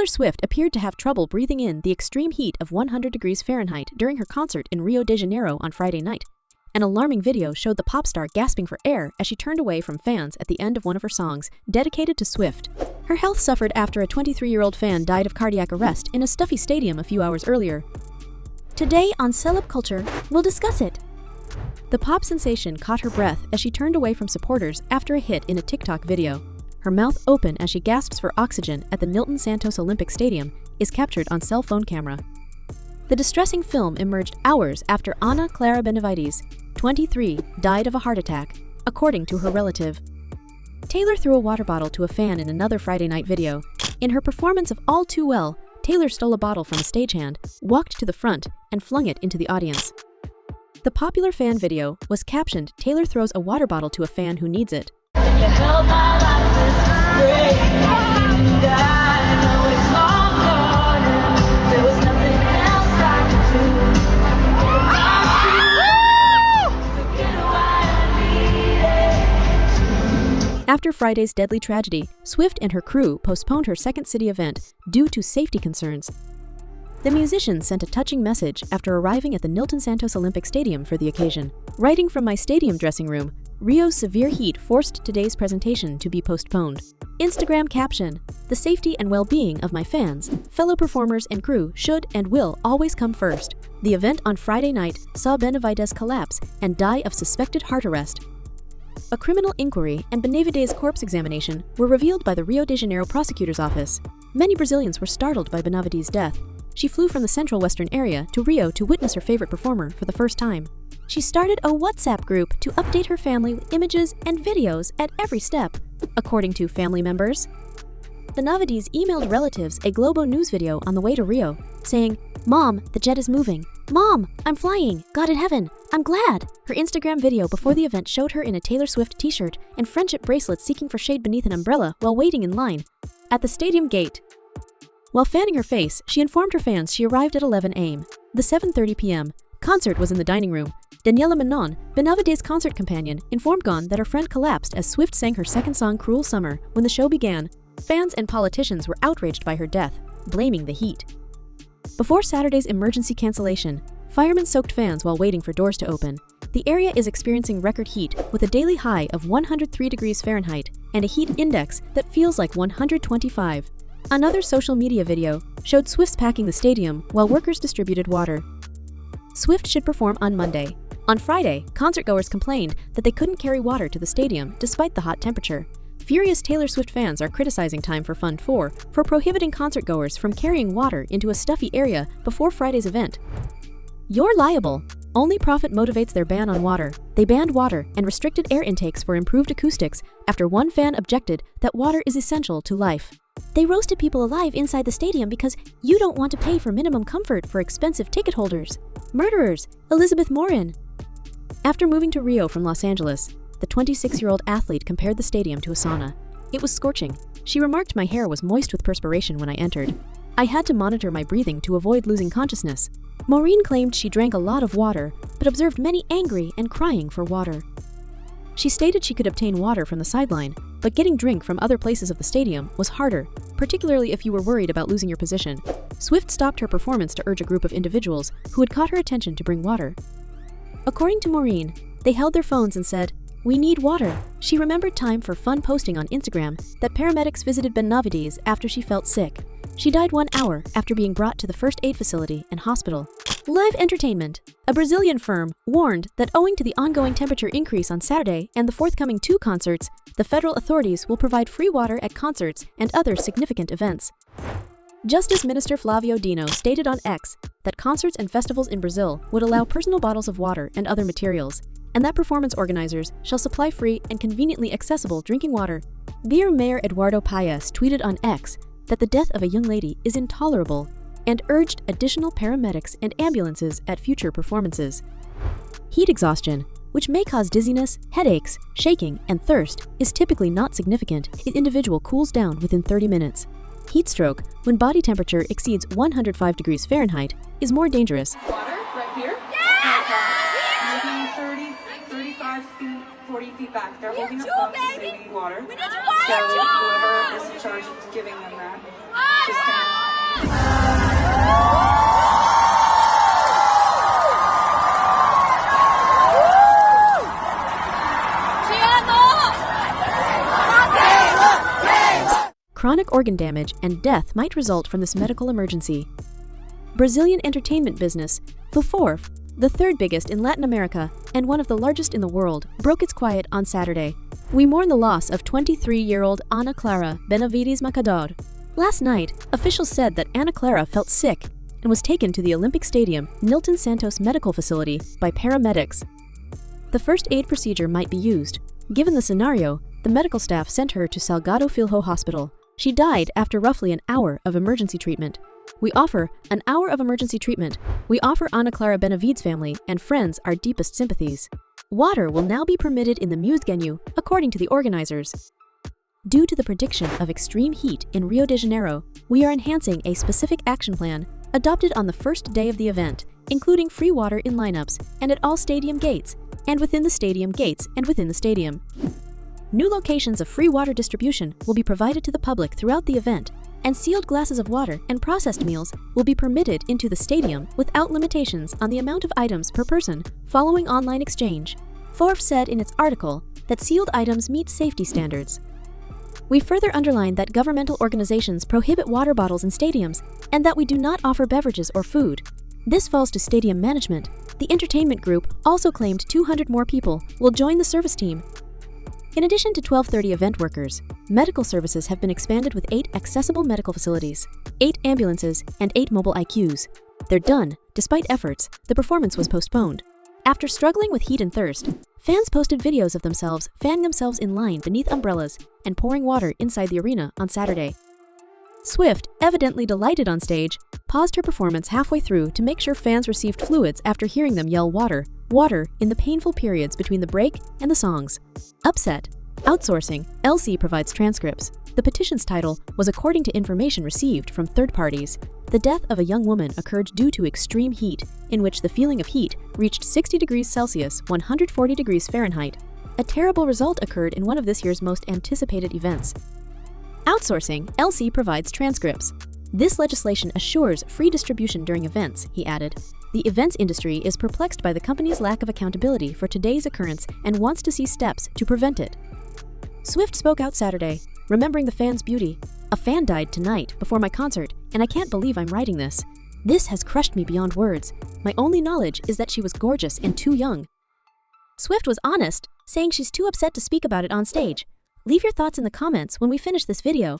Swift appeared to have trouble breathing in the extreme heat of 100 degrees Fahrenheit during her concert in Rio de Janeiro on Friday night. An alarming video showed the pop star gasping for air as she turned away from fans at the end of one of her songs, dedicated to Swift. Her health suffered after a 23-year-old fan died of cardiac arrest in a stuffy stadium a few hours earlier. Today on Celeb Culture, we'll discuss it. The pop sensation caught her breath as she turned away from supporters after a hit in a TikTok video. Her mouth open as she gasps for oxygen at the Nilton Santos Olympic Stadium is captured on cell phone camera. The distressing film emerged hours after Ana Clara Benecides, 23, died of a heart attack, according to her relative. Taylor threw a water bottle to a fan in another Friday night video. In her performance of All Too Well, Taylor stole a bottle from a stagehand, walked to the front, and flung it into the audience. The popular fan video was captioned, "Taylor throws a water bottle to a fan who needs it." After Friday's deadly tragedy, Swift and her crew postponed her second city event due to safety concerns. The musician sent a touching message after arriving at the Nilton Santos Olympic Stadium for the occasion. Writing from my stadium dressing room, Rio's severe heat forced today's presentation to be postponed. Instagram caption: "The safety and well-being of my fans, fellow performers and crew should and will always come first." The event on Friday night saw Benecides collapse and die of suspected heart arrest. A criminal inquiry and Benecides' corpse examination were revealed by the Rio de Janeiro prosecutor's office. Many Brazilians were startled by Benecides' death. She flew from the central western area to Rio to witness her favorite performer for the first time. She started a WhatsApp group to update her family with images and videos at every step, according to family members. Benecides emailed relatives a Globo News video on the way to Rio, saying, "Mom, the jet is moving. Mom, I'm flying. God in heaven. I'm glad." Her Instagram video before the event showed her in a Taylor Swift t-shirt and friendship bracelet seeking for shade beneath an umbrella while waiting in line at the stadium gate. While fanning her face, she informed her fans she arrived at 11 a.m. The 7:30 p.m. concert was in the dining room. Daniela Manon, Benecides' concert companion, informed GON that her friend collapsed as Swift sang her second song, Cruel Summer, when the show began. Fans and politicians were outraged by her death, blaming the heat. Before Saturday's emergency cancellation, firemen soaked fans while waiting for doors to open. The area is experiencing record heat with a daily high of 103 degrees Fahrenheit and a heat index that feels like 125. Another social media video showed Swift packing the stadium while workers distributed water. Swift should perform on Monday. On Friday, concertgoers complained that they couldn't carry water to the stadium despite the hot temperature. Furious Taylor Swift fans are criticizing Time for Fund 4 for prohibiting concertgoers from carrying water into a stuffy area before Friday's event. "You're liable." Only Profit motivates their ban on water. They banned water and restricted air intakes for improved acoustics after one fan objected that water is essential to life. "They roasted people alive inside the stadium because you don't want to pay for minimum comfort for expensive ticket holders." Murderers, Elizabeth Morin. After moving to Rio from Los Angeles, the 26-year-old athlete compared the stadium to a sauna. "It was scorching. She remarked my hair was moist with perspiration when I entered. I had to monitor my breathing to avoid losing consciousness." Maureen claimed she drank a lot of water, but observed many angry and crying for water. She stated she could obtain water from the sideline, but getting drink from other places of the stadium was harder, particularly if you were worried about losing your position. Swift stopped her performance to urge a group of individuals who had caught her attention to bring water. According to Maureen, they held their phones and said, "We need water." She remembered Time for Fun posting on Instagram that paramedics visited Benecides after she felt sick. She died 1 hour after being brought to the first aid facility and hospital. Live entertainment. A Brazilian firm warned that owing to the ongoing temperature increase on Saturday and the forthcoming 2 concerts, the federal authorities will provide free water at concerts and other significant events. Justice Minister Flavio Dino stated on X that concerts and festivals in Brazil would allow personal bottles of water and other materials, and that performance organizers shall supply free and conveniently accessible drinking water. Beer Mayor Eduardo Paes tweeted on X that the death of a young lady is intolerable and urged additional paramedics and ambulances at future performances. Heat exhaustion, which may cause dizziness, headaches, shaking, and thirst, is typically not significant if the individual cools down within 30 minutes. Heat stroke, when body temperature exceeds 105 degrees Fahrenheit, is more dangerous. Water right here. Maybe 35 feet, 40 feet back. They're holding up pumps to say we need water. So whoever is in charge of giving them that, just gonna Chronic organ damage and death might result from this medical emergency. Brazilian entertainment business, forbade, the third biggest in Latin America and one of the largest in the world, broke its quiet on Saturday. We mourn the loss of 23-year-old Ana Clara Benecides. Last night, officials said that Ana Clara felt sick and was taken to the Olympic Stadium Nilton Santos Medical Facility by paramedics. The first aid procedure might be used. Given the scenario, the medical staff sent her to Salgado Filho Hospital. She died after roughly an hour of emergency treatment. We offer an hour of emergency treatment. We offer Ana Clara Benecides' family and friends our deepest sympathies. Water will now be permitted in the Musgenhu, according to the organizers. Due to the prediction of extreme heat in Rio de Janeiro, we are enhancing a specific action plan adopted on the first day of the event, including free water in lineups and at all stadium gates, and within the stadium gates and within the stadium. New locations of free water distribution will be provided to the public throughout the event, and sealed glasses of water and processed meals will be permitted into the stadium without limitations on the amount of items per person following online exchange. Forbes said in its article that sealed items meet safety standards. We further underline that governmental organizations prohibit water bottles in stadiums and that we do not offer beverages or food. This falls to stadium management. The entertainment group also claimed 200 more people will join the service team. In addition to 1230 event workers, medical services have been expanded with 8 accessible medical facilities, 8 ambulances, and 8 mobile IQs. They're done. Despite efforts, the performance was postponed. After struggling with heat and thirst, fans posted videos of themselves fanning themselves in line beneath umbrellas and pouring water inside the arena on Saturday. Swift, evidently delighted on stage, paused her performance halfway through to make sure fans received fluids after hearing them yell "water, water" in the painful periods between the break and the songs. Upset. Outsourcing. LC provides transcripts. The petition's title was according to information received from third parties. The death of a young woman occurred due to extreme heat, in which the feeling of heat reached 60 degrees Celsius, 140 degrees Fahrenheit. A terrible result occurred in one of this year's most anticipated events. Outsourcing. LC provides transcripts. This legislation assures free distribution during events, he added. The events industry is perplexed by the company's lack of accountability for today's occurrence and wants to see steps to prevent it. Swift spoke out Saturday, remembering the fans' beauty. A fan died tonight before my concert, and I can't believe I'm writing this. This has crushed me beyond words. My only knowledge is that she was gorgeous and too young. Swift was honest, saying she's too upset to speak about it on stage. Leave your thoughts in the comments when we finish this video.